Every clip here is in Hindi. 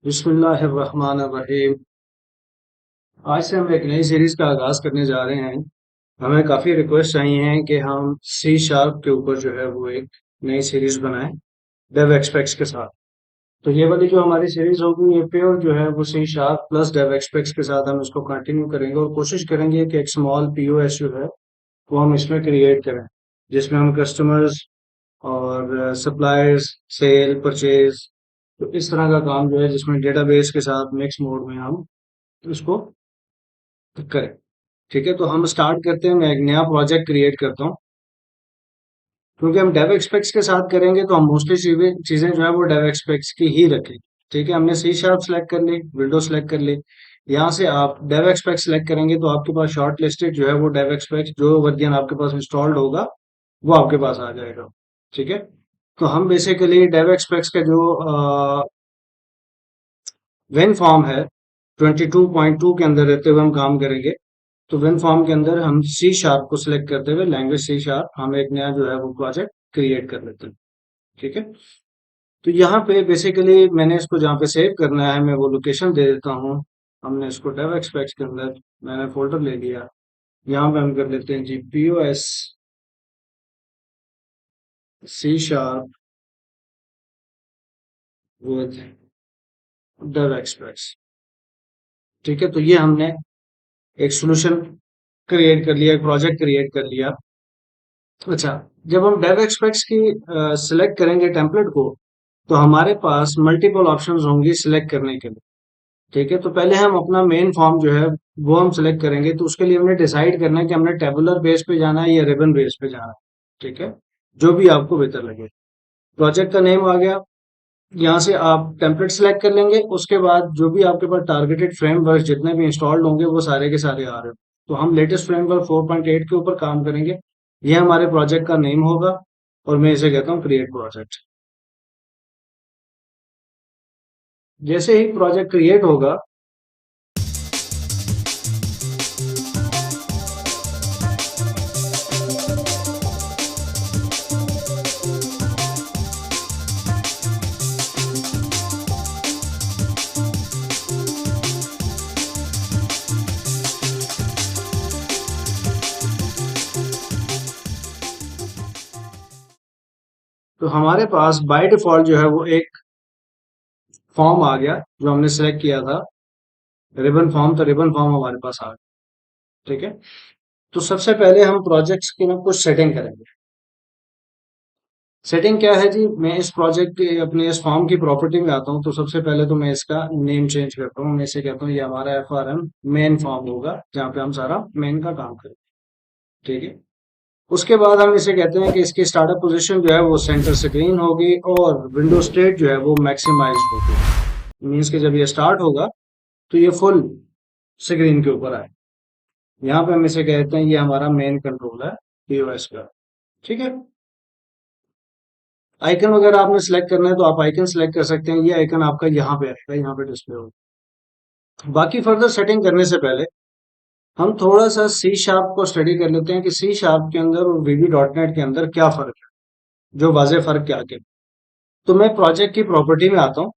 बिस्मिल्लाहिर्रहमानिर्रहीम। आज से हम एक नई सीरीज का आगाज करने जा रहे हैं। हमें काफी रिक्वेस्ट आई हैं कि हम सी शार्प के ऊपर जो है वो एक नई सीरीज बनाएं डेव एक्सपेक्ट्स के साथ। तो ये वाली जो हमारी सीरीज होगी ये प्योर जो है वो C sharp plus DevExpress के साथ हम इसको कंटिन्यू करेंगे और कोशिश करेंगे कि एक स्मॉल पीओएस जो है वो हम इसमें क्रिएट करें, जिसमें हम कस्टमर्स और सप्लायर्स, सेल, परचेज, तो इस तरह का काम जो है जिसमें डेटाबेस के साथ मिक्स मोड में हम उसको करें। ठीक है, तो हम स्टार्ट करते हैं। मैं एक नया प्रोजेक्ट क्रिएट करता हूँ। क्योंकि हम डेव एक्सपेक्ट्स के साथ करेंगे तो हम मोस्टली चीजें चीजें जो है वो डेव एक्सपेक्ट्स की ही रखें। ठीक है, हमने सी शार्प सेलेक्ट कर ली, विंडो सेलेक्ट कर ली। यहाँ से आप डेव एक्सपेक्ट सेलेक्ट करेंगे तो आपके पास शॉर्ट लिस्टेड जो है वो डेव एक्सपेक्ट जो वर्जन आपके पास इंस्टॉल्ड होगा वो आपके पास आ जाएगा। ठीक है, तो हम बेसिकली डेव एक्सपेक्ट्स का जो वेन फॉर्म है 22.2 के अंदर रहते हुए हम काम करेंगे। तो विन फॉर्म के अंदर हम सी शार्प को सिलेक्ट करते हुए लैंग्वेज सी शार्प हम एक नया जो है वो प्रोजेक्ट क्रिएट कर लेते हैं। ठीक है, तो यहाँ पे बेसिकली मैंने इसको जहाँ पे सेव करना है मैं वो लोकेशन दे देता हूँ। हमने इसको डेव एक्सपेक्ट के अंदर मैंने फोल्डर ले लिया। यहाँ पे हम कर लेते हैं जी POS C sharp with DevExpress. ठीक है, तो ये हमने एक सोल्यूशन क्रिएट कर लिया, एक प्रोजेक्ट क्रिएट कर लिया। अच्छा, जब हम डेव एक्सपेक्ट्स की सिलेक्ट करेंगे टेम्पलेट को तो हमारे पास मल्टीपल ऑप्शंस होंगी सिलेक्ट करने के लिए। ठीक है, तो पहले हम अपना मेन फॉर्म जो है वो हम सिलेक्ट करेंगे। तो उसके लिए हमने डिसाइड करना है कि हमने टेबुलर बेस पे जाना है या रिबन बेस पे जाना है। ठीक है, जो भी आपको बेहतर लगे। प्रोजेक्ट का नेम आ गया। यहाँ से आप टेम्पलेट सेलेक्ट कर लेंगे। उसके बाद जो भी आपके पास टारगेटेड फ्रेमवर्क जितने भी इंस्टॉल्ड होंगे वो सारे के सारे आ रहे हो। तो हम लेटेस्ट फ्रेमवर्क 4.8 के ऊपर काम करेंगे। ये हमारे प्रोजेक्ट का नेम होगा और मैं इसे कहता हूँ क्रिएट प्रोजेक्ट। जैसे ही प्रोजेक्ट क्रिएट होगा तो हमारे पास बाय डिफॉल्ट जो है वो एक फॉर्म आ गया जो हमने सेलेक्ट किया था। रिबन फॉर्म, तो रिबन फॉर्म हमारे पास आ गया। ठीक है, तो सबसे पहले हम प्रोजेक्ट्स की ना कुछ सेटिंग करेंगे। सेटिंग क्या है जी, मैं इस प्रोजेक्ट के अपने इस फॉर्म की प्रॉपर्टी में आता हूँ। तो सबसे पहले तो मैं इसका नेम चेंज करता हूँ। मैं इसे कहता हूँ ये हमारा FRM मेन फॉर्म होगा जहाँ पे हम सारा मेन का काम करें। ठीक है, उसके बाद हम इसे कहते हैं कि इसकी स्टार्टअप पोजीशन जो है वो सेंटर स्क्रीन होगी और विंडो स्टेट जो है वो मैक्सिमाइज होगी। मीन्स कि जब ये स्टार्ट होगा तो ये फुल स्क्रीन के ऊपर आए। यहाँ पे हम इसे कहते हैं ये हमारा मेन कंट्रोल है POS का। ठीक है, आइकन वगैरह आपने सेलेक्ट करना है तो आप आइकन सेलेक्ट कर सकते हैं। ये आइकन आपका यहाँ पे आएगा, यहाँ पे डिस्प्ले होगा। बाकी फर्दर सेटिंग करने से पहले हम थोड़ा सा सी शार्प को स्टडी कर लेते हैं कि सी शार्प के अंदर और VB.NET के अंदर क्या फर्क है, जो वाजे फर्क क्या के। तो मैं प्रोजेक्ट की प्रॉपर्टी में आता हूँ,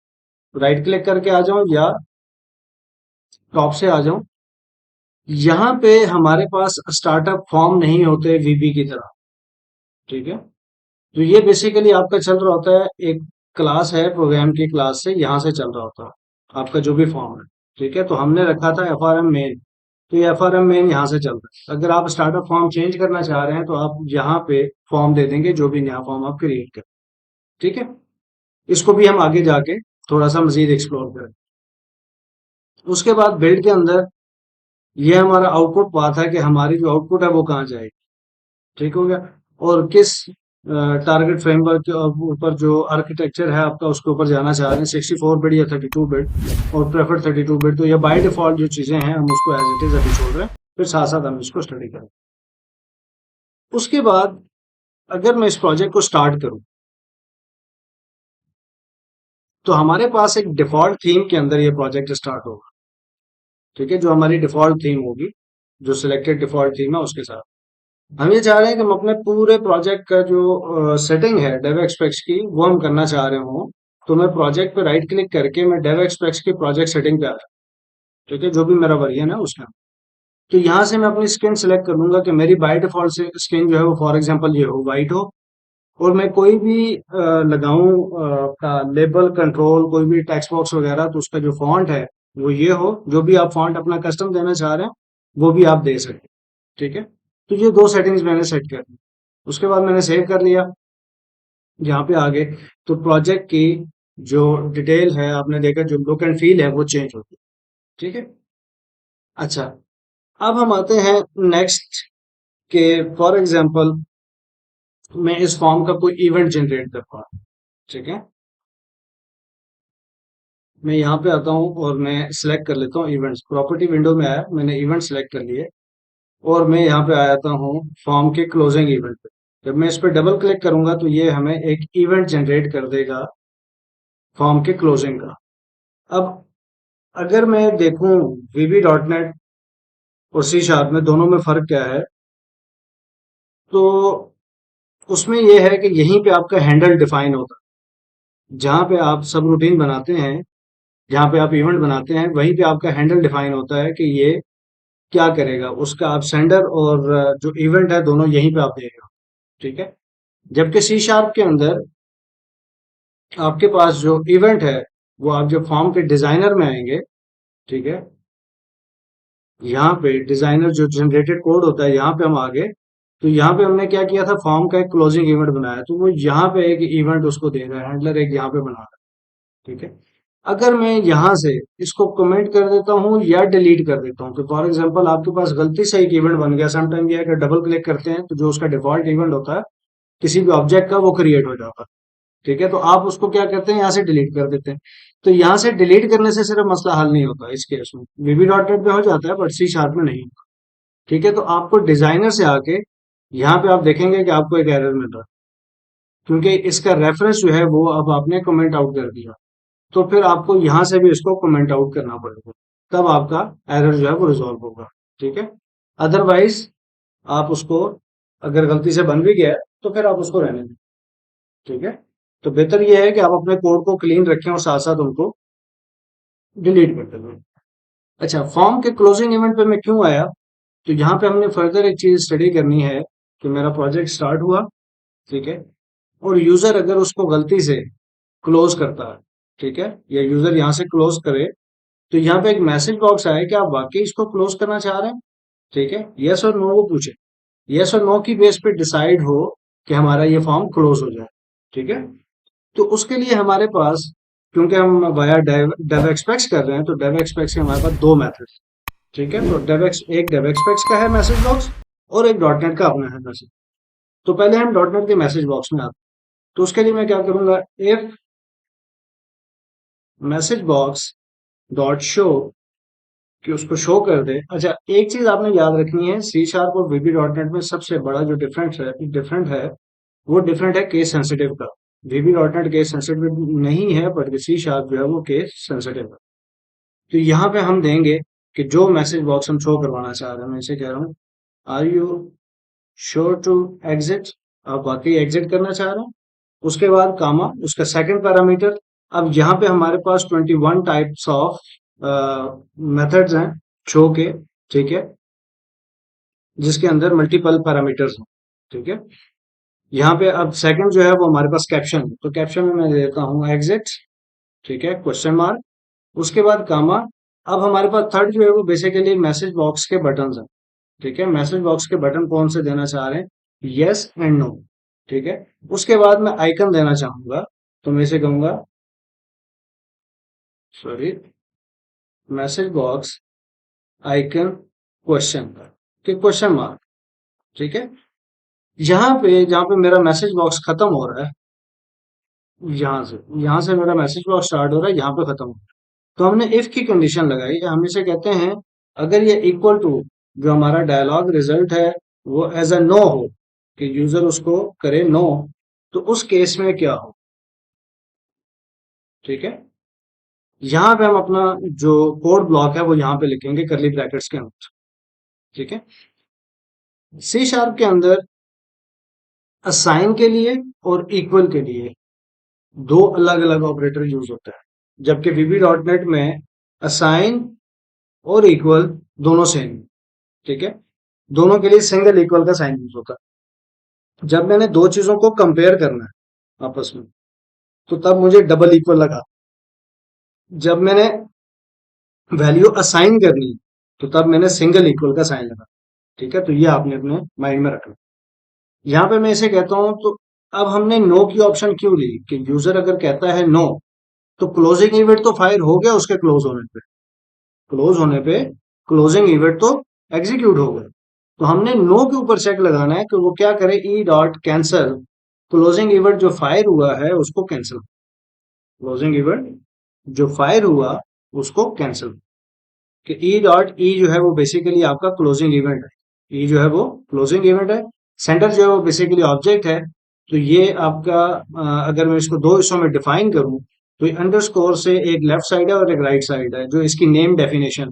राइट क्लिक करके आ जाऊं या टॉप से आ जाऊं। यहाँ पे हमारे पास स्टार्टअप फॉर्म नहीं होते VB की तरह। ठीक है, तो ये बेसिकली आपका चल रहा होता है एक क्लास है, प्रोग्राम की क्लास से यहाँ से चल रहा होता है आपका जो भी फॉर्म है। ठीक है, तो हमने रखा था FRM मेन, तो ये FRM मेन यहाँ से चल रहा है। अगर आप स्टार्टअप फॉर्म चेंज करना चाह रहे हैं तो आप यहाँ पे फॉर्म दे देंगे जो भी नया फॉर्म आप क्रिएट करें। ठीक है, इसको भी हम आगे जाके थोड़ा सा मजीद एक्सप्लोर करें। उसके बाद बिल्ड के अंदर ये हमारा आउटपुट पाथ है कि हमारी जो आउटपुट है वो कहाँ जाएगी। ठीक हो गया, और किस टारगेट फ्रेमवर्क के ऊपर जो आर्किटेक्चर है आपका उसके ऊपर जाना चाह रहे हैं, 64 बिट या 32 बिट और प्रेफर 32 बिट। तो ये बाय डिफॉल्ट जो चीजें हैं हम उसको एज इट इज अभी छोड़ रहे हैं, फिर साथ साथ हम इसको स्टडी करें। उसके बाद अगर मैं इस प्रोजेक्ट को स्टार्ट करूं तो हमारे पास एक डिफॉल्ट थीम के अंदर ये प्रोजेक्ट स्टार्ट होगा। ठीक है, जो हमारी डिफॉल्ट थीम होगी, जो सिलेक्टेड डिफॉल्ट थीम है उसके साथ हम ये चाह रहे हैं कि हम अपने पूरे प्रोजेक्ट का जो सेटिंग है डेव एक्सपेक्ट्स की वो हम करना चाह रहे हो तो मैं प्रोजेक्ट पे राइट क्लिक करके मैं डेव एक्सप्रेस की प्रोजेक्ट सेटिंग पे आ रहा हूँ, ठीक है, जो भी मेरा वर्जन है उसका। तो यहाँ से मैं अपनी स्किन सेलेक्ट कर लूंगा कि मेरी बाय डिफॉल्ट से स्किन जो है वो फॉर एग्जांपल ये हो, वाइट हो। और मैं कोई भी लगाऊं का लेबल कंट्रोल, कोई भी टेक्स्ट बॉक्स वगैरह, तो उसका जो फॉन्ट है वो ये हो। जो भी आप फॉन्ट अपना कस्टम देना चाह रहे हैं वो भी आप दे सकते हैं, ठीक है। तो ये दो सेटिंग्स मैंने सेट कर दी। उसके बाद मैंने सेव कर लिया। यहाँ पे आगे तो प्रोजेक्ट की जो डिटेल है, आपने देखा जो लुक एंड फील है वो चेंज होती है, ठीक है। अच्छा, अब हम आते हैं नेक्स्ट के, फॉर एग्जांपल मैं इस फॉर्म का कोई इवेंट जनरेट कर पा, ठीक है। मैं यहाँ पे आता हूँ और मैं सिलेक्ट कर लेता हूँ इवेंट्स। प्रॉपर्टी विंडो में आया, मैंने इवेंट सिलेक्ट कर लिए और मैं यहाँ पे आ जाता हूँ फॉर्म के क्लोजिंग इवेंट पे। जब मैं इस पर डबल क्लिक करूंगा तो ये हमें एक इवेंट जनरेट कर देगा फॉर्म के क्लोजिंग का। अब अगर मैं देखूं वीबी डॉट नेट और सी शार्प में दोनों में फर्क क्या है, तो उसमें यह है कि यहीं पे आपका हैंडल डिफाइन होता है। जहां पे आप सब रूटीन बनाते हैं, जहां पे आप इवेंट बनाते हैं, वहीं पे आपका हैंडल डिफाइन होता है कि ये क्या करेगा। उसका आप सेंडर और जो इवेंट है दोनों यहीं पे आप देगा, ठीक है। जबकि सी शार्प के अंदर आपके पास जो इवेंट है वो आप जब फॉर्म के डिजाइनर में आएंगे, ठीक है, यहाँ पे डिजाइनर जो जनरेटेड कोड होता है यहाँ पे हम आ गए। तो यहाँ पे हमने क्या किया था, फॉर्म का एक क्लोजिंग इवेंट बनाया, तो वो यहाँ पे एक इवेंट उसको दे रहा है, हैंडलर एक यहाँ पे बना रहा है, ठीक है। अगर मैं यहाँ से इसको कमेंट कर देता हूँ या डिलीट कर देता हूँ, तो फॉर एग्जांपल आपके पास गलती से एक इवेंट बन गया, समटाइम ये है कि डबल क्लिक करते हैं तो जो उसका डिफॉल्ट इवेंट होता है किसी भी ऑब्जेक्ट का वो क्रिएट हो जाता है, ठीक है। तो आप उसको क्या करते हैं, यहाँ से डिलीट कर देते हैं। तो यहाँ से डिलीट करने से सिर्फ मसला हल नहीं होता इस केस में, वीबी डॉट नेट पे हो जाता है बट सी शार्प में नहीं, ठीक है। तो आपको डिजाइनर से आके यहाँ पे आप देखेंगे कि आपको एक एरर मिल रहा है, क्योंकि इसका रेफरेंस जो है वो अब आपने कमेंट आउट कर दिया। तो फिर आपको यहाँ से भी इसको कमेंट आउट करना पड़ेगा, तब आपका एरर जो है वो रिजॉल्व होगा, ठीक है। अदरवाइज आप उसको, अगर गलती से बन भी गया है, तो फिर आप उसको रहने दें, ठीक है। तो बेहतर यह है कि आप अपने कोड को क्लीन रखें और साथ साथ उनको डिलीट कर दें। अच्छा, फॉर्म के क्लोजिंग इवेंट पे मैं क्यों आया, तो यहाँ पे हमने फर्दर एक चीज स्टडी करनी है कि मेरा प्रोजेक्ट स्टार्ट हुआ, ठीक है, और यूजर अगर उसको गलती से क्लोज करता है, ठीक है, या यूजर यहाँ से क्लोज करे, तो यहाँ पे एक मैसेज बॉक्स आया कि आप वाकई इसको क्लोज करना चाह रहे हैं, ठीक है, यस और नो वो पूछे। यस और नो की बेस पे डिसाइड हो कि हमारा ये फॉर्म क्लोज हो जाए, ठीक है। तो उसके लिए हमारे पास, क्योंकि हम वाया डेव एक्सपेक्स कर रहे हैं, तो डेव एक्सपेक्स के हमारे पास दो मेथड, ठीक है। तो एक डेव एक्सपेक्स का है मैसेज बॉक्स और एक डॉट नेट का अपना है मैसेज। तो पहले हम डॉट नेट के मैसेज बॉक्स में आते हैं। तो उसके लिए मैं क्या करूंगा, if message box dot show, कि उसको शो कर दे। अच्छा, एक चीज आपने याद रखनी है, सी शार्प और वीबी डॉट नेट में सबसे बड़ा जो डिफरेंट है वो डिफरेंट है केस सेंसिटिव का। वीबी डॉट नेट केस सेंसिटिव नहीं है, बट सी शार्प जो है वो केस सेंसिटिव है। तो यहाँ पे हम देंगे कि जो मैसेज बॉक्स हम शो करवाना चाह रहे हैं, मैं इसे कह रहा हूँ are you sure to exit, आप वाकई एग्जिट करना चाह रहे हैं। उसके बाद कामा, उसका सेकंड पैरामीटर। अब यहाँ पे हमारे पास 21 टाइप्स ऑफ मेथड्स हैं शो के, ठीक है, जिसके अंदर मल्टीपल पैरामीटर्स हैं, ठीक है। यहाँ पे अब सेकंड जो है वो हमारे पास कैप्शन है, तो कैप्शन में मैं देता हूँ एग्जिट, ठीक है, क्वेश्चन मार्क, उसके बाद कामा। अब हमारे पास थर्ड जो है वो बेसिकली मैसेज बॉक्स के बटन हैं, ठीक है। मैसेज बॉक्स के बटन कौन से देना चाह रहे हैं, यस एंड नो, ठीक है। उसके बाद मैं आइकन देना चाहूंगा, तो मैं इसे कहूंगा, sorry, message box icon question का, क्वेश्चन मार्क, ठीक है। जहां पे मेरा मैसेज बॉक्स खत्म हो रहा है, यहां से मेरा मैसेज बॉक्स स्टार्ट हो रहा है, यहाँ पे खत्म हो रहा है। तो हमने इफ की कंडीशन लगाई, हम इसे कहते हैं अगर ये इक्वल टू जो हमारा डायलॉग रिजल्ट है वो एज अ नो हो, कि यूजर उसको करे नो, तो उस केस में क्या हो, ठीक है। यहाँ पे हम अपना जो कोड ब्लॉक है वो यहाँ पे लिखेंगे करली ब्रैकेट्स के अंदर, ठीक है। सी शार्प के अंदर असाइन के लिए और इक्वल के लिए दो अलग अलग ऑपरेटर यूज होता है, जबकि वीबी डॉट नेट में असाइन और इक्वल दोनों सेम, ठीक है, दोनों के लिए सिंगल इक्वल का साइन यूज होता है। जब मैंने दो चीजों को कंपेयर करना है आपस में, तो तब मुझे डबल इक्वल लगा। जब मैंने वैल्यू असाइन करनी है, तो तब मैंने सिंगल इक्वल का साइन लगा। ठीक है, तो ये आपने अपने माइंड में रखना। यहाँ पे मैं इसे कहता हूं, तो अब हमने नो की ऑप्शन क्यों ली कि यूजर अगर कहता है नो, तो क्लोजिंग इवेंट तो फायर हो गया उसके क्लोज होने पे, क्लोज होने पे क्लोजिंग इवेंट तो एग्जीक्यूट हो गया। तो हमने नो के ऊपर चेक लगाना है कि वो क्या करे, E dot cancel closing event जो फायर हुआ है उसको कैंसिल, क्लोजिंग इवेंट जो फायर हुआ उसको कैंसिल। कि ई डॉट ई जो है वो बेसिकली आपका क्लोजिंग इवेंट है, ई जो है वो क्लोजिंग इवेंट है, सेंटर जो है वो बेसिकली ऑब्जेक्ट है। तो ये आपका अगर मैं इसको दो हिस्सों में डिफाइन करूं, तो ये अंडरस्कोर से एक लेफ्ट साइड है और एक राइट साइड है, जो इसकी नेम डेफिनेशन।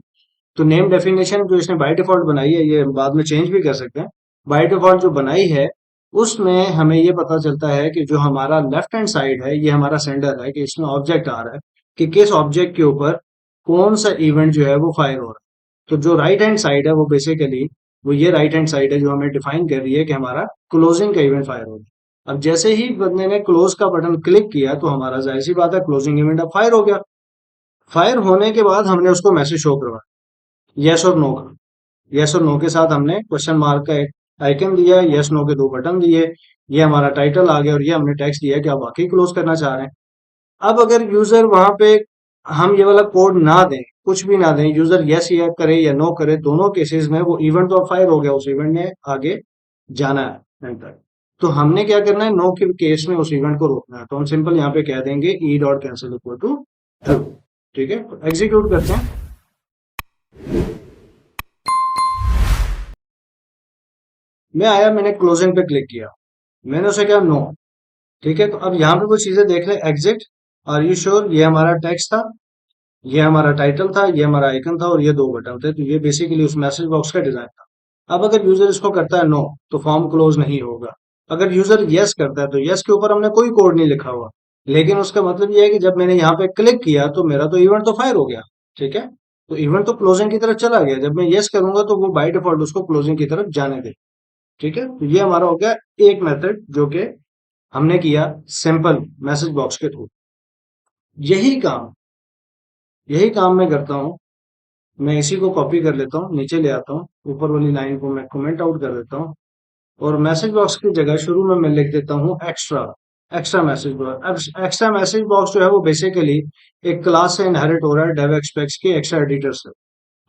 तो नेम डेफिनेशन जो इसने बाय डिफॉल्ट बनाई है, ये बाद में चेंज भी कर सकते हैं, बाय डिफॉल्ट जो बनाई है उसमें हमें ये पता चलता है कि जो हमारा लेफ्ट हैंड साइड है ये हमारा सेंडर है, कि इसमें ऑब्जेक्ट आ रहा है, कि किस ऑब्जेक्ट के ऊपर कौन सा इवेंट जो है वो फायर हो रहा है। तो जो राइट हैंड साइड है वो बेसिकली वो ये राइट हैंड साइड है जो हमें डिफाइन कर रही है कि हमारा क्लोजिंग का इवेंट फायर हो रहा है। अब जैसे ही बंदे ने क्लोज का बटन क्लिक किया, तो हमारा जाहिर सी बात है क्लोजिंग इवेंट अब फायर हो गया। फायर होने के बाद हमने उसको मैसेज शो करवाया, यस और नो का। यस और नो के साथ हमने क्वेश्चन मार्क का एक आइकन दिया, यस नो के दो बटन दिए, ये हमारा टाइटल आ गया, और ये हमने टेक्स्ट दिया कि आप वाकई क्लोज करना चाह रहे हैं। अब अगर यूजर वहां पे हम ये वाला कोड ना दें, कुछ भी ना दें, यूजर यस या करे या नो करे, दोनों केसेस में वो इवेंट तो फायर हो गया, उस इवेंट ने आगे जाना है एंड तक। तो हमने क्या करना है, नो के केस में उस इवेंट को रोकना है। तो हम सिंपल यहाँ पे कह देंगे e dot cancel equal to true. ठीक है, एग्जीक्यूट करते हैं। मैं आया, मैंने क्लोजिंग पे क्लिक किया, मैंने उसे कहा नो। ठीक है, तो अब यहाँ पे वो चीजें देख ले, एग्जिट, आर यू श्योर, ये हमारा टेक्स्ट था, ये हमारा टाइटल था, ये हमारा आइकन था, और ये दो बटन थे। तो ये बेसिकली उस मैसेज बॉक्स का डिजाइन था। अब अगर यूजर इसको करता है नो, तो फॉर्म क्लोज नहीं होगा। अगर यूजर यस करता है, तो यस के ऊपर हमने कोई कोड नहीं लिखा हुआ, लेकिन उसका मतलब ये है कि जब मैंने यहाँ पे क्लिक किया तो मेरा तो इवेंट तो फायर हो गया। ठीक है, तो इवेंट तो क्लोजिंग की तरफ चला गया, जब मैं यस करूंगा तो वो बाय डिफॉल्ट उसको क्लोजिंग की तरफ जाने दे। ठीक है, तो ये हमारा हो गया एक मेथड जो कि हमने किया सिंपल मैसेज बॉक्स के थ्रू। यही काम यही काम मैं करता हूँ। मैं इसी को कॉपी कर लेता हूँ, नीचे ले आता हूँ, ऊपर वाली लाइन को मैं कमेंट आउट कर देता हूँ, और मैसेज बॉक्स की जगह शुरू में मैं लिख देता हूँ एक्स्ट्रा। एक्स्ट्रा मैसेज बॉक्स, अब एक्स्ट्रा मैसेज बॉक्स जो है वो बेसिकली एक क्लास से इनहेरिट हो रहा है डेव एक्सपेक्स के एक्स्ट्रा एडिटर से।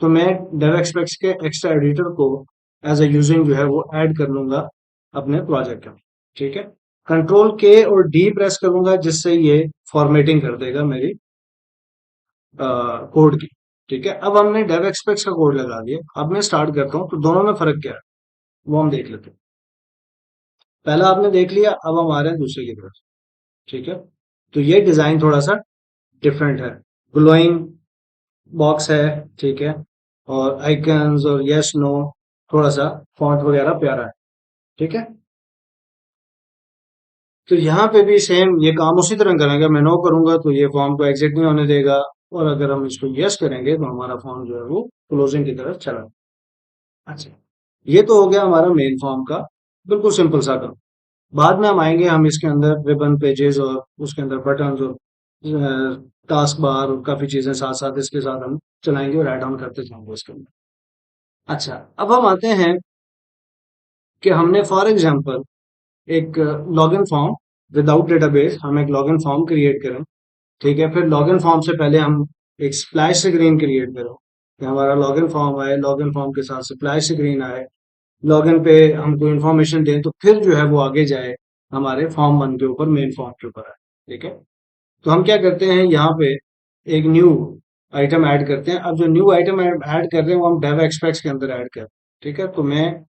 तो मैं डेव एक्सपेक्स के एक्स्ट्रा एडिटर को एज ए यूजिंग जो है वो ऐड कर लूंगा अपने प्रोजेक्ट में। ठीक है, कंट्रोल के और डी प्रेस करूंगा, जिससे ये फॉर्मेटिंग कर देगा मेरी कोड की। ठीक है, अब हमने डेव एक्सपेक्स का कोड लगा दिया, अब मैं स्टार्ट करता हूँ, तो दोनों में फर्क क्या है वो हम देख लेते हैं। पहला आपने देख लिया, अब हम आ रहे हैं दूसरे की तरफ। ठीक है, तो ये डिजाइन थोड़ा सा डिफरेंट है, ग्लोइंग बॉक्स है। ठीक है, और आइकन्स और यस नो, थोड़ा सा फॉन्ट वगैरह प्यारा है। ठीक है, तो यहाँ पे भी सेम ये काम उसी तरह करेंगे। मैं नो करूंगा तो ये फॉर्म को एग्जिट नहीं होने देगा, और अगर हम इसको यस करेंगे तो हमारा फॉर्म जो है वो क्लोजिंग की तरफ चला। अच्छा, ये तो हो गया हमारा मेन फॉर्म का, बिल्कुल सिंपल सा काम। बाद में हम आएंगे, हम इसके अंदर रिबन पेजेस और उसके अंदर बटन और टास्क बार और काफी चीजें साथ साथ इसके साथ हम चलाएंगे और ऐड ऑन करते जाएंगे इसके अंदर। अच्छा, अब हम आते हैं कि हमने फॉर एग्जांपल एक लॉगिन फॉर्म विदाउट डेटाबेस, हम एक लॉगिन फॉर्म क्रिएट करें। ठीक है, फिर लॉगिन फॉर्म से पहले हम एक स्प्लैश स्क्रीन क्रिएट करें कि हमारा लॉगिन फॉर्म आए, लॉगिन फॉर्म के साथ स्प्लैश स्क्रीन आए, लॉगिन पे हमको इन्फॉर्मेशन दें, तो फिर जो है वो आगे जाए हमारे फॉर्म वन के ऊपर, मेन फॉर्म के ऊपर आए। ठीक है, तो हम क्या करते हैं, यहाँ पे एक न्यू आइटम ऐड करते हैं। अब जो न्यू आइटम ऐड कर रहे हैं वो हम डेव एक्सपेक्स के अंदर ऐड कर। ठीक है, तो मैं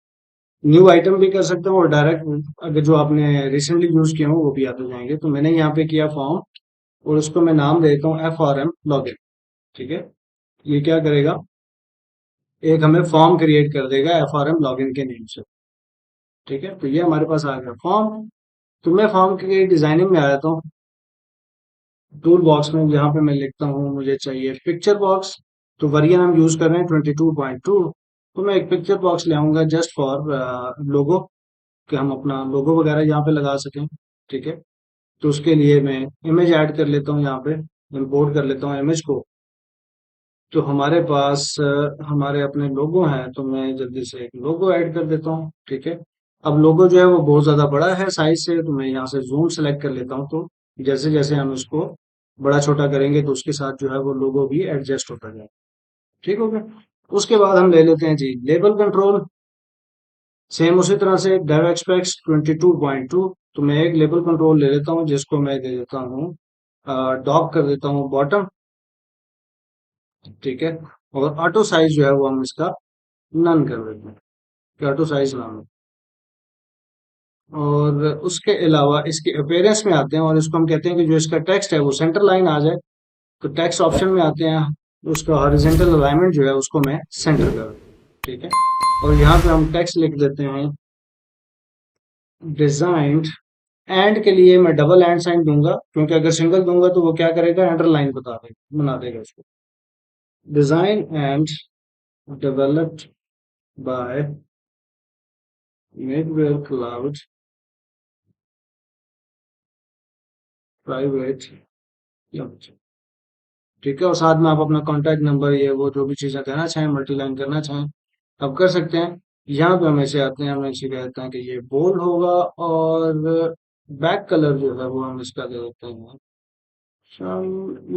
न्यू आइटम भी कर सकता हूँ, और डायरेक्ट अगर जो आपने रिसेंटली यूज किया हो वो भी आते जाएंगे। तो मैंने यहाँ पे किया फॉर्म, और उसको मैं नाम देता हूँ एफ आर एम लॉगिन। ठीक है, ये क्या करेगा, एक हमें फॉर्म क्रिएट कर देगा एफ आर एम लॉगिन के नेम से। ठीक है, तो ये हमारे पास आ गया फॉर्म। तो मैं फॉर्म की डिजाइनिंग में आ जाता हूँ। टूल बॉक्स में यहाँ पे मैं लिखता हूँ मुझे चाहिए पिक्चर बॉक्स। तो वर्जन हम यूज कर रहे हैं 22.2। तो मैं एक पिक्चर बॉक्स ले आऊंगा जस्ट फॉर लोगो, कि हम अपना लोगो वगैरह यहाँ पे लगा सकें। ठीक है। तो उसके लिए मैं इमेज ऐड कर लेता हूँ, यहाँ पे इंपोर्ट कर लेता हूँ इमेज को। तो हमारे पास हमारे अपने लोगो हैं, तो मैं जल्दी से एक लोगो ऐड कर देता हूँ। ठीक है। अब लोगो जो है वो बहुत ज्यादा बड़ा है साइज से, तो मैं यहाँ से जूम सेलेक्ट कर लेता हूँ। तो जैसे जैसे हम इसको बड़ा छोटा करेंगे तो उसके साथ जो है वो लोगो भी एडजस्ट होता जाएगा। ठीक हो गया। उसके बाद हम ले लेते हैं जी लेबल कंट्रोल। सेम उसी तरह से डायरेक्ट 22.2। तो मैं एक लेबल कंट्रोल ले लेता हूँ जिसको मैं दे देता हूँ डॉक कर देता हूँ बॉटम। ठीक है। और ऑटो साइज जो है वो हम इसका नन कर देते हैं, कि ऑटो साइज ना हो। और उसके अलावा इसके अपीयरेंस में आते हैं और इसको हम कहते हैं कि जो इसका टेक्स्ट है वो सेंटर लाइन आ जाए। तो टेक्स्ट ऑप्शन में आते हैं, उसका हॉरिजॉन्टल अलाइनमेंट जो है उसको मैं सेंटर कर दूं। ठीक है। और यहाँ पे हम टेक्स्ट लिख देते हैं डिजाइन्ड। एंड के लिए मैं डबल एंड साइन दूंगा, क्योंकि अगर सिंगल दूंगा तो वो क्या करेगा, अंडरलाइन बना देगा उसको। Design and developed by middleware cloud private. ठीक है। और साथ में आप अपना कॉन्टैक्ट नंबर, ये वो जो भी चीजें देना चाहें, मल्टीलाइन करना चाहें, आप कर सकते हैं। यहाँ पे हम ऐसे आते हैं, हम ऐसे कहते हैं कि ये बोल्ड होगा। और बैक कलर जो है वो हम इसका दे देते हैं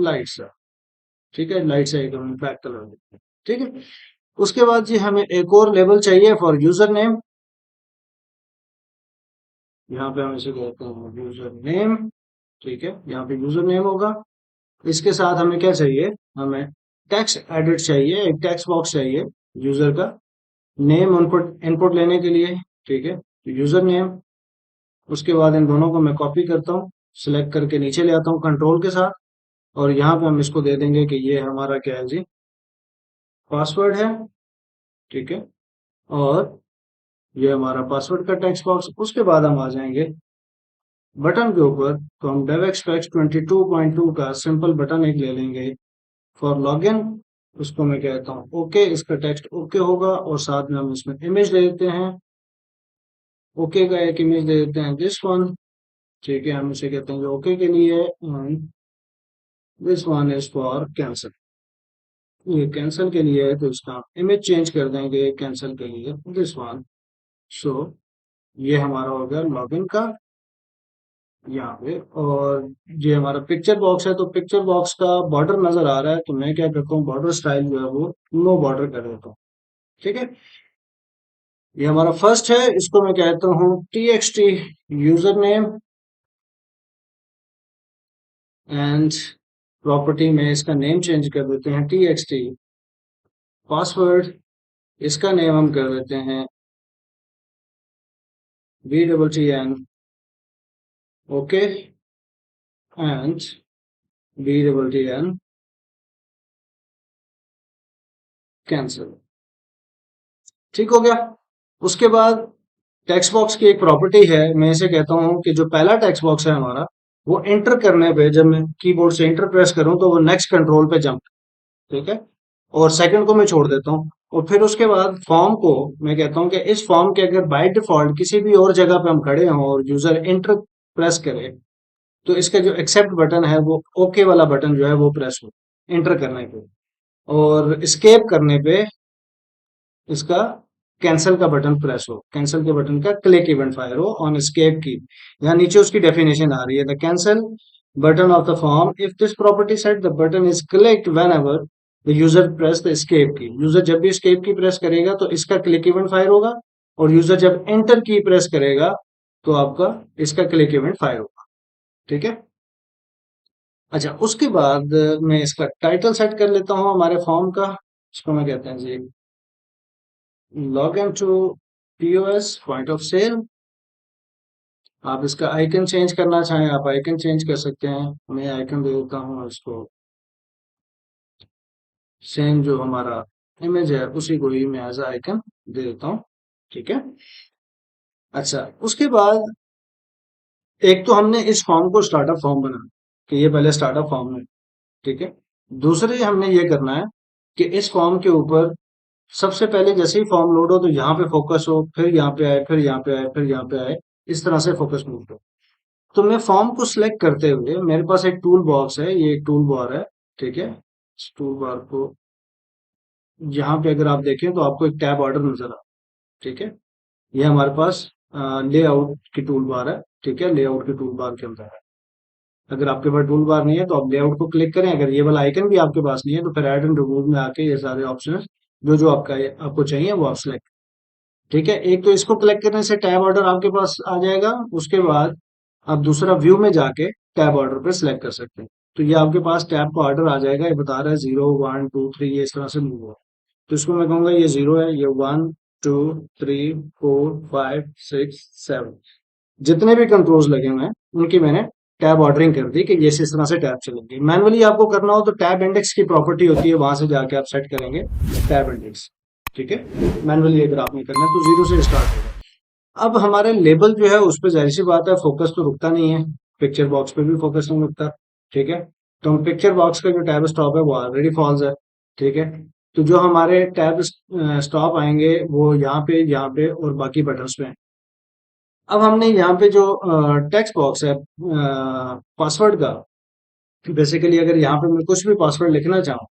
लाइट सा। ठीक है, लाइट सा एक हम बैक कलर देते हैं। ठीक है। उसके बाद जी हमें एक और लेबल चाहिए फॉर यूजर नेम। यहाँ पे हम इसे कहते हैं यूजर नेम। ठीक है। यहाँ पे यूजर नेम होगा। इसके साथ हमें क्या चाहिए, हमें टेक्स्ट एडिट चाहिए, एक टेक्स्ट बॉक्स चाहिए यूजर का नेम इनपुट इनपुट लेने के लिए। ठीक है। तो यूजर नेम, उसके बाद इन दोनों को मैं कॉपी करता हूँ, सिलेक्ट करके नीचे ले आता हूँ कंट्रोल के साथ। और यहाँ पे हम इसको दे देंगे कि ये हमारा क्या है जी, पासवर्ड है। ठीक है। और ये हमारा पासवर्ड का टेक्स्ट बॉक्स। उसके बाद हम आ जाएंगे बटन के ऊपर। तो हम DevExpress 22.2 का सिंपल बटन एक ले लेंगे फॉर लॉगिन। उसको मैं कहता हूँ ओके, इसका टेक्स्ट ओके होगा। और साथ में हम इसमें इमेज दे देते हैं, ओके का एक इमेज दे देते हैं दिस वन। ठीक है। हम इसे कहते हैं ओके के लिए this one is for cancel. ये कैंसिल के लिए है, तो इसका इमेज चेंज कर देंगे कैंसिल के लिए दिस वन। सो ये हमारा हो गया लॉगिन का यहाँ पे। और ये हमारा पिक्चर बॉक्स है, तो पिक्चर बॉक्स का बॉर्डर नजर आ रहा है, तो मैं क्या करता हूँ बॉर्डर स्टाइल जो है वो नो बॉर्डर कर देता हूँ। ठीक है। ये हमारा फर्स्ट है, इसको मैं कहता हूँ TXT user name. And property में इसका नेम चेंज कर देते हैं TXT पासवर्ड। इसका नेम हम कर देते हैं BTTN okay and BTTN cancel. ठीक हो गया। उसके बाद टेक्स्ट बॉक्स की एक प्रॉपर्टी है, मैं इसे कहता हूँ कि जो पहला टेक्स्ट बॉक्स है हमारा, वो एंटर करने पे जब मैं कीबोर्ड से एंटर प्रेस करूं तो वो नेक्स्ट कंट्रोल पे जंप। ठीक है। और सेकंड को मैं छोड़ देता हूँ। और फिर उसके बाद फॉर्म को मैं कहता हूँ कि इस फॉर्म के अगर बाय डिफॉल्ट किसी भी और जगह पे हम खड़े हों और यूजर एंटर प्रेस करे, तो इसका जो एक्सेप्ट बटन है वो ओके वाला बटन जो है वो प्रेस हो एंटर करने पे। और स्केप करने पे इसका कैंसिल का बटन प्रेस हो, कैंसिल के बटन का क्लिक इवेंट फायर हो ऑन स्केप की। यहाँ नीचे उसकी डेफिनेशन आ रही है, the cancel button of the form if this property set the button is clicked when ever the user press the escape की। यूजर जब भी escape की प्रेस करेगा तो इसका क्लिक इवेंट फायर होगा। और यूजर जब एंटर की प्रेस करेगा तो आपका इसका क्लिक इवेंट फायर होगा। ठीक है। अच्छा, उसके बाद मैं इसका टाइटल सेट कर लेता हूँ हमारे फॉर्म का। इसको मैं कहते हैं जी log in to POS point of sale. आप इसका आइकन चेंज करना चाहें, आप आइकन चेंज कर सकते हैं। मैं आइकन दे देता हूँ इसको सेम जो हमारा इमेज है उसी को ही मैं एज आइकन दे देता हूँ। ठीक है। अच्छा, उसके बाद एक तो हमने इस फॉर्म को स्टार्टअप फॉर्म बनाना। कि ये पहले स्टार्टअप फॉर्म है, ठीक है। दूसरी हमने ये करना है कि इस फॉर्म के ऊपर सबसे पहले जैसे ही फॉर्म लोड हो तो यहाँ पे फोकस हो, फिर यहाँ पे आए, फिर यहाँ पे आए, फिर यहाँ पे आए, इस तरह से फोकस मूव हो। तो मैं फॉर्म को सिलेक्ट करते हुए मेरे पास एक टूल बॉक्स है, ये एक टूल बार है, ठीक है। इस टूल बार को यहाँ पे अगर आप देखें तो आपको एक टैब ऑर्डर नजर आ, ठीक है। ये हमारे पास लेआउट की टूल बार है, ठीक है, लेआउट की टूल बार के अंदर है। अगर आपके पास टूल बार नहीं है तो आप लेआउट को क्लिक करें, अगर ये वाला आइकन भी आपके पास नहीं है तो फिर ऐड एंड रिमूव में आके ये सारे ऑप्शन जो जो आपको चाहिए वो आप सिलेक्ट, ठीक है। एक तो इसको क्लिक करने से टैब ऑर्डर आपके पास आ जाएगा, उसके बाद आप दूसरा व्यू में जाके टैब ऑर्डर पे सिलेक्ट कर सकते हैं। तो ये आपके पास टैब का ऑर्डर आ जाएगा, ये बता रहा है 0 1 2 3, ये इस तरह से मूव हुआ। तो इसको मैं कहूंगा ये 0 है, ये 1 2 3 4 5 6 7, जितने भी कंट्रोल्स लगे हुए हैं उनकी मैंने टैब ऑर्डरिंग कर दी कि ये इस तरह से टैब चलेंगे। मैनुअली आपको करना हो तो टैब इंडेक्स की प्रॉपर्टी होती है, वहां से जाके आप सेट करेंगे टैब इंडेक्स, ठीक है। मैनुअली अगर आपने करना है तो 0 से स्टार्ट होगा। अब हमारे लेबल जो है उस पर जाहिर सी बात है फोकस तो रुकता नहीं है, पिक्चर बॉक्स पे भी फोकस नहीं रुकता, ठीक है। तो हम पिक्चर बॉक्स का जो टैब स्टॉप है वो ऑलरेडी फॉल्स है, ठीक है। तो जो हमारे टैब स्टॉप आएंगे वो यहाँ पे और बाकी बटन्स पे हैं। अब हमने यहाँ पे जो टेक्स्ट बॉक्स है पासवर्ड का, बेसिकली अगर यहाँ पे मैं कुछ भी पासवर्ड लिखना चाहूँ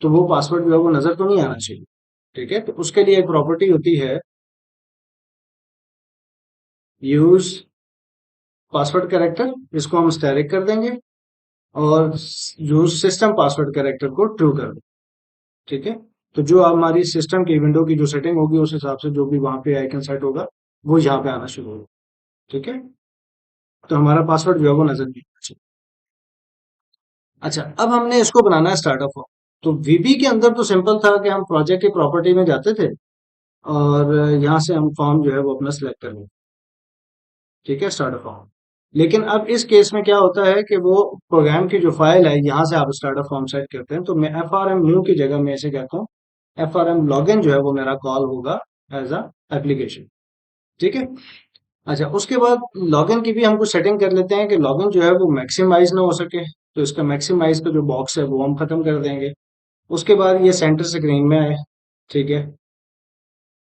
तो वो पासवर्ड जो है वो नजर तो नहीं आना चाहिए, ठीक है। तो उसके लिए एक प्रॉपर्टी होती है यूज पासवर्ड कैरेक्टर, इसको हम स्टैटिक कर देंगे और यूज सिस्टम पासवर्ड कैरेक्टर को ट्रू कर देंगे, ठीक है। तो जो हमारी सिस्टम की विंडो की जो सेटिंग होगी उस हिसाब से जो भी वहां पे आइकन सेट होगा वो यहाँ पे आना शुरू होगा, ठीक है। तो हमारा पासवर्ड जो है वो नजर नहीं आना चाहिए। अच्छा, अब हमने इसको बनाना है स्टार्टअप फॉर्म। तो वीबी के अंदर तो सिंपल था कि हम प्रोजेक्ट की प्रॉपर्टी में जाते थे और यहाँ से हम फॉर्म जो है वो अपना सिलेक्ट कर लेंगे, ठीक है, स्टार्टअप फॉर्म। लेकिन अब इस केस में क्या होता है कि वो प्रोग्राम की जो फाइल है यहाँ से आप स्टार्टअप फॉर्म सेट करते हैं, तो मैं एफ आर एम न्यू की जगह मैं ऐसे कहता हूँ F R M login जो है वो मेरा कॉल होगा एज अ एप्लीकेशन, ठीक है। अच्छा, उसके बाद लॉगिन की भी हम कुछ सेटिंग कर लेते हैं कि लॉगिन जो है वो मैक्सिमाइज ना हो सके, तो इसका मैक्सिमाइज का जो बॉक्स है वो हम खत्म कर देंगे। उसके बाद ये सेंटर स्क्रीन में आए, ठीक है,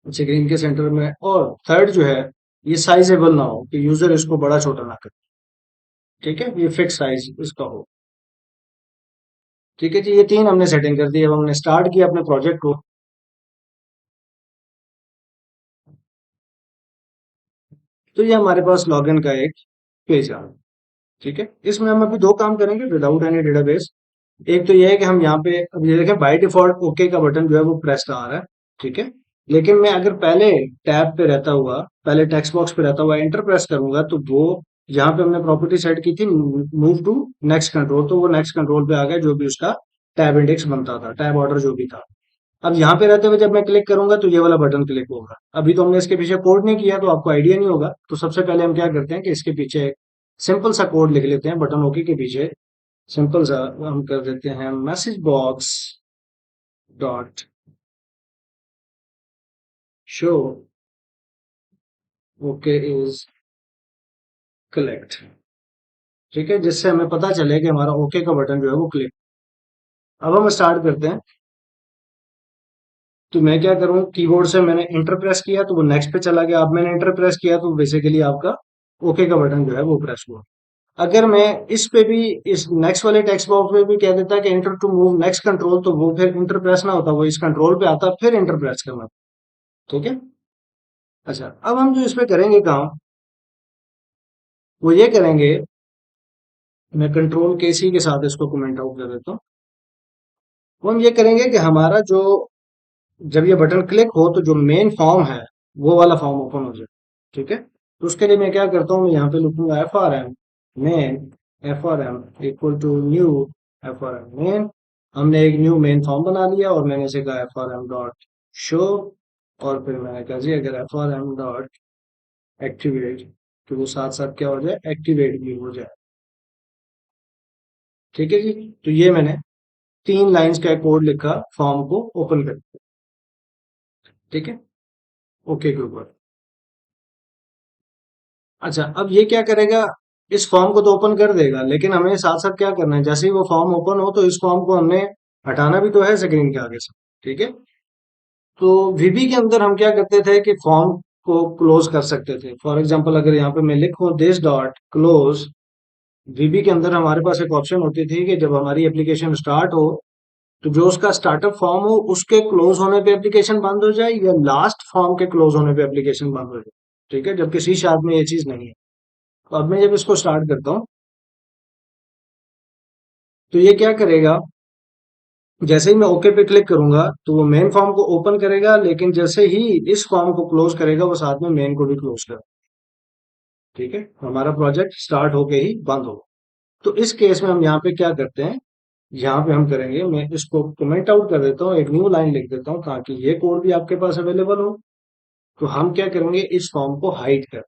स्क्रीन के सेंटर में। और थर्ड जो है ये साइजेबल ना हो कि यूजर इसको बड़ा छोटा ना करे, ठीक है, ये फिक्स साइज इसका हो, ठीक है जी। ये तीन हमने सेटिंग कर दी। अब हमने स्टार्ट किया अपने प्रोजेक्ट को, तो ये हमारे पास लॉगिन का एक पेज आ गया, ठीक है। इसमें हम अभी दो काम करेंगे विदाउट एनी डेटाबेस। एक तो ये है कि हम यहाँ पे अब ये देखें बाय डिफॉल्ट ओके का बटन जो है वो प्रेस आ रहा है, ठीक है। लेकिन मैं अगर पहले टैब पे रहता हुआ, पहले टेक्स्ट बॉक्स पे रहता हुआ एंटर प्रेस करूंगा तो वो यहाँ पे हमने प्रॉपर्टी सेट की थी मूव टू नेक्स्ट कंट्रोल, तो वो नेक्स्ट कंट्रोल पे आ गया जो भी उसका टैब इंडेक्स बनता था, टैब ऑर्डर जो भी था। अब यहाँ पे रहते हुए जब मैं क्लिक करूंगा तो ये वाला बटन क्लिक होगा। अभी तो हमने इसके पीछे कोड नहीं किया तो आपको आइडिया नहीं होगा। तो सबसे पहले हम क्या करते हैं कि इसके पीछे सिंपल सा कोड लिख लेते हैं बटन ओके के पीछे। सिंपल सा हम कर देते हैं message box dot show okay is collect, ठीक है, जिससे हमें पता चले कि हमारा ओके का बटन जो है वो क्लिक। अब हम स्टार्ट करते हैं। तो मैं क्या करूं, कीबोर्ड से मैंने इंटर प्रेस किया तो वो नेक्स्ट पे चला गया। अब मैंने इंटर प्रेस किया तो बेसिकली आपका ओके का बटन जो है वो प्रेस हुआ। अगर मैं इस पे भी इस नेक्स्ट वाले टेक्स्ट बॉक्स में भी कह देता कि enter to move next control, तो वो फिर इंटर प्रेस ना होता, वो इस कंट्रोल पे आता फिर इंटर प्रेस करना, ठीक है। अच्छा, अब हम जो इस पे करेंगे काम वो ये करेंगे, मैं कंट्रोल के सी के साथ इसको कमेंट आउट कर देता हूँ। वो हम ये करेंगे कि हमारा जो जब ये बटन क्लिक हो तो जो मेन फॉर्म है वो वाला फॉर्म ओपन हो जाए, ठीक है। तो उसके लिए मैं क्या करता हूँ, मैं यहाँ पे लिखूंगा F R M main, F R M equal to new F R M main. हमने एक न्यू मेन फॉर्म बना लिया और मैंने इसे कहा F R M dot show, और फिर मैंने कहा जी अगर F R M dot activate, तो वो साथ साथ क्या हो जाए एक्टिवेट भी हो जाए, ठीक है जी। तो ये मैंने 3 लाइंस का कोड लिखा फॉर्म को ओपन कर, ठीक है, ओके के ऊपर। अच्छा, अब ये क्या करेगा, इस फॉर्म को तो ओपन कर देगा, लेकिन हमें साथ साथ क्या करना है, जैसे ही वो फॉर्म ओपन हो तो इस फॉर्म को हमने हटाना भी तो है स्क्रीन के आगे से। ठीक है, तो वीबी के अंदर हम क्या करते थे कि फॉर्म को क्लोज कर सकते थे। फॉर एग्जांपल अगर यहाँ पे मैं लिखूं दिस डॉट क्लोज, वीबी के अंदर हमारे पास एक ऑप्शन होती थी कि जब हमारी एप्लीकेशन स्टार्ट हो तो जो उसका स्टार्टअप फॉर्म हो उसके क्लोज होने पे एप्लीकेशन बंद हो जाए, या लास्ट फॉर्म के क्लोज होने पे एप्लीकेशन बंद हो जाए। ठीक है, जबकि सी शार्प में ये चीज नहीं है। तो अब मैं जब इसको स्टार्ट करता हूँ तो ये क्या करेगा, जैसे ही मैं ओके पे क्लिक करूंगा तो वो मेन फॉर्म को ओपन करेगा, लेकिन जैसे ही इस फॉर्म को क्लोज करेगा वो साथ में मेन को भी क्लोज करेगा। ठीक है, हमारा प्रोजेक्ट स्टार्ट होके ही बंद होगा। तो इस केस में हम यहाँ पे क्या करते हैं, यहाँ पे हम करेंगे, मैं इसको कमेंट आउट कर देता हूँ, एक न्यू लाइन लिख देता हूँ ताकि ये कोड भी आपके पास अवेलेबल हो। तो हम क्या करेंगे, इस फॉर्म को हाइड कर,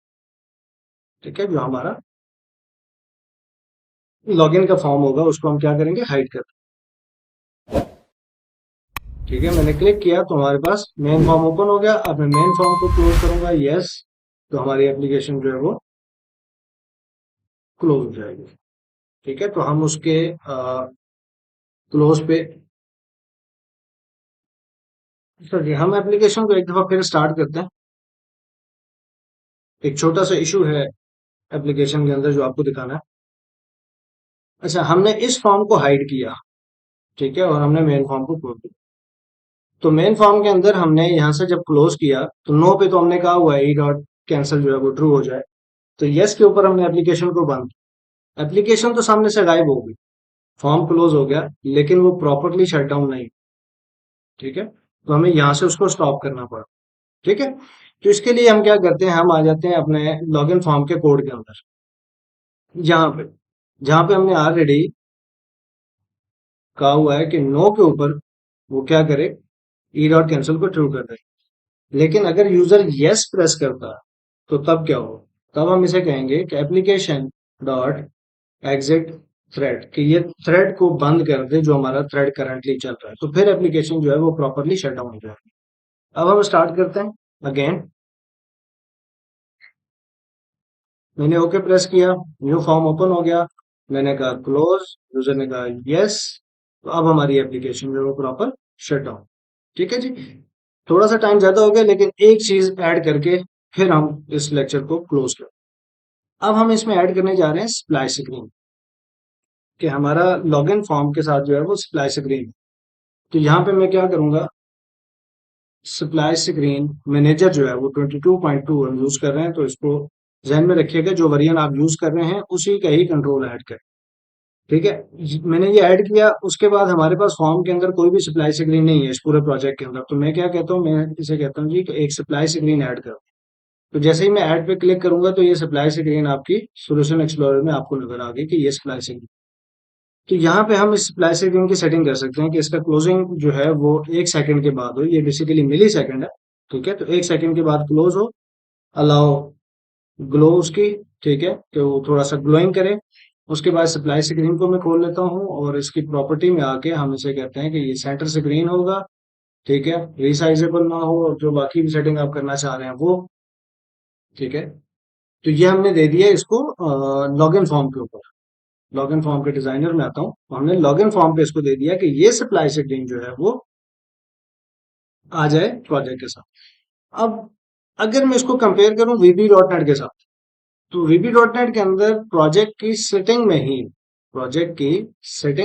ठीक है, जो हमारा लॉगिन का फॉर्म होगा उसको हम क्या करेंगे, हाइड कर। ठीक है, मैंने क्लिक किया तो हमारे पास मेन फॉर्म ओपन हो गया। अब मैं मेन फॉर्म को क्लोज करूंगा, यस, तो हमारी एप्लीकेशन जो है वो क्लोज हो जाएगी। ठीक है, तो हम उसके क्लोज पे, चलिए हम एप्लीकेशन को एक दफा फिर स्टार्ट करते हैं। एक छोटा सा इशू है एप्लीकेशन के अंदर जो आपको दिखाना है। अच्छा, हमने इस फॉर्म को हाइड किया, ठीक है, और हमने मेन फॉर्म को क्लोज किया। तो मेन फॉर्म के अंदर हमने यहाँ से जब क्लोज किया तो नो पे तो हमने कहा हुआ है ई डॉट कैंसिल जो है वो ट्रू हो जाए। तो यस के ऊपर हमने एप्लीकेशन को बंद, एप्लीकेशन तो सामने से गायब हो गई, फॉर्म क्लोज हो गया, लेकिन वो प्रॉपरली शट डाउन नहीं। ठीक है, तो हमें यहाँ से उसको स्टॉप करना पड़ा। ठीक है, तो इसके लिए हम क्या करते हैं, हम आ जाते हैं अपने लॉगिन फॉर्म के कोड के अंदर, यहाँ पे जहाँ पे हमने ऑलरेडी कहा हुआ है कि नो के ऊपर वो क्या करे, ई डॉट कैंसिल को ट्रू कर दे। लेकिन अगर यूजर यस प्रेस करता है तो तब क्या हो, तब हम इसे कहेंगे कि एप्लीकेशन डॉट एग्जिट थ्रेड, कि ये थ्रेड को बंद कर दे जो हमारा थ्रेड करंटली चल रहा है। तो फिर एप्लीकेशन जो है वो प्रॉपरली शट डाउन हो जाएगी। अब हम स्टार्ट करते हैं अगेन। मैंने ओके प्रेस किया, न्यू फॉर्म ओपन हो गया, मैंने कहा क्लोज, यूजर ने कहा यस, तो अब हमारी एप्लीकेशन जो है वो प्रॉपर शट डाउन। ठीक है जी, थोड़ा सा टाइम ज्यादा हो गया, लेकिन एक चीज ऐड करके फिर हम इस लेक्चर को क्लोज करें। अब हम इसमें ऐड करने जा रहे हैं स्प्लाइस स्क्रीन, कि हमारा लॉगिन फॉर्म के साथ जो है वो स्प्लाइस स्क्रीन। तो यहाँ पे मैं क्या करूंगा, स्प्लाइस स्क्रीन मैनेजर जो है वो 22.2 हम यूज कर रहे हैं, तो इसको ध्यान में रखिएगा, जो वर्जन आप यूज कर रहे हैं उसी का ही कंट्रोल ऐड करें। ठीक है, मैंने ये ऐड किया, उसके बाद हमारे पास फॉर्म के अंदर कोई भी सप्लाई स्क्रीन नहीं है इस पूरे प्रोजेक्ट के अंदर। तो मैं क्या कहता हूँ, मैं इसे कहता हूँ जी कि एक सप्लाई स्क्रीन ऐड करो। तो जैसे ही मैं ऐड पे क्लिक करूंगा तो ये सप्लाई स्क्रीन आपकी सोल्यूशन एक्सप्लोरर में आपको नजर आ गई कि ये सप्लाई स्क्रीन। तो यहाँ पे हम इस सप्लाई स्क्रीन की सेटिंग कर सकते हैं कि इसका क्लोजिंग जो है वो 1 सेकंड के बाद हो, ये बेसिकली मिली सेकंड है। ठीक है, तो 1 सेकंड के बाद क्लोज हो, अलाउ ग्लो उसकी, ठीक है, कि वो थोड़ा सा ग्लोइंग करे। उसके बाद सप्लाई स्क्रीन को मैं खोल लेता हूँ और इसकी प्रॉपर्टी में आके हम इसे कहते हैं कि ये सेंटर स्क्रीन होगा। ठीक है, रिसाइजेबल ना हो, और जो बाकी भी सेटिंग आप करना चाह रहे हैं वो। ठीक है, तो ये हमने दे दिया इसको लॉगिन फॉर्म के ऊपर। लॉगिन फॉर्म के डिजाइनर में आता हूँ, हमने लॉगिन फॉर्म पे इसको दे दिया कि ये सप्लाई स्क्रीन जो है वो आ जाए प्रोजेक्ट के साथ। अब अगर मैं इसको कंपेयर करूं वीबी डॉट नेट के साथ, तो वीबी डॉट नेट के अंदर प्रोजेक्ट की सेटिंग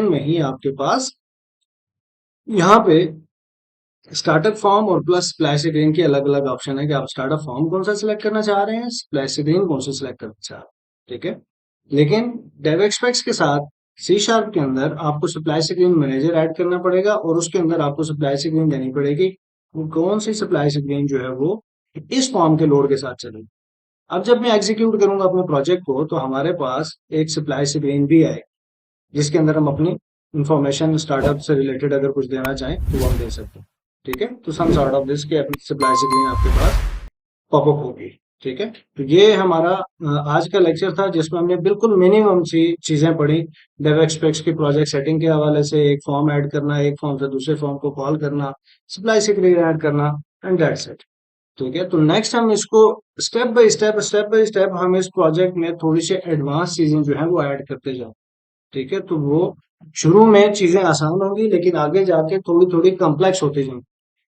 में ही आपके पास यहाँ पे स्टार्टअप फॉर्म और प्लस स्प्लैश स्क्रीन की अलग अलग ऑप्शन है कि आप स्टार्टअप फॉर्म कौन सा सिलेक्ट करना चाह रहे हैं, स्प्लैश स्क्रीन कौन सा सिलेक्ट करना चाह रहे हैं। ठीक है, लेकिन डेवएक्सपेक्स के साथ सी शार्प के अंदर आपको सप्लाई स्क्रीन मैनेजर ऐड करना पड़ेगा और उसके अंदर आपको सप्लाई स्क्रीन देनी पड़ेगी, वो कौन सी सप्लाई स्क्रीन जो है वो इस फॉर्म के लोड के साथ चलेगी। अब जब मैं एग्जीक्यूट करूंगा अपने प्रोजेक्ट को तो हमारे पास एक सप्लाई स्क्रीन भी आएगी जिसके अंदर हम अपनी इंफॉर्मेशन स्टार्टअप से रिलेटेड अगर कुछ देना चाहें तो वो हम दे सकते हैं। ठीक है, तो सम सॉर्ट ऑफ दिस की अपनी सप्लाई स्क्रीन आपके पास पॉपअप होगी। ठीक है, तो ये हमारा आज का लेक्चर था जिसमें हमने बिल्कुल मिनिमम सी चीजें पढ़ी। डेवएक्सपेक्स की प्रोजेक्ट सेटिंग के हवाले से, एक फॉर्म ऐड करना, एक फॉर्म से दूसरे फॉर्म को कॉल करना, सप्लाई स्क्रीन ऐड करना, एंड दैट्स इट। ठीक है, तो नेक्स्ट हम इसको स्टेप बाय स्टेप हम इस प्रोजेक्ट में थोड़ी सी एडवांस चीजें जो है वो ऐड करते जाएं। ठीक है, तो वो शुरू में चीजें आसान होंगी लेकिन आगे जाके थोड़ी थोड़ी कॉम्प्लेक्स होती जाएंगी।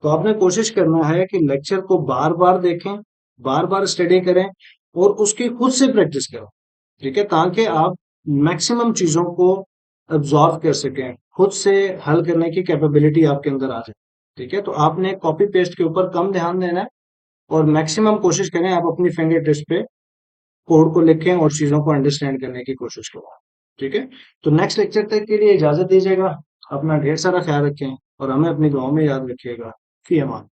तो आपने कोशिश करना है कि लेक्चर को बार बार देखें, बार बार स्टडी करें और उसकी खुद से प्रैक्टिस करें। ठीक है, ताकि आप मैक्सिमम चीजों को अब्जॉर्व कर सकें, खुद से हल करने की कैपेबिलिटी आपके अंदर आ जाए। ठीक है, तो आपने कॉपी पेस्ट के ऊपर कम ध्यान देना है और मैक्सिमम कोशिश करें आप अपनी फिंगर टिप्स पे कोड को लिखें और चीजों को अंडरस्टैंड करने की कोशिश करें। ठीक है, तो नेक्स्ट लेक्चर तक के लिए इजाजत दीजिएगा। अपना ढेर सारा ख्याल रखें और हमें अपनी दुआओं में याद रखिएगा। फी अमान।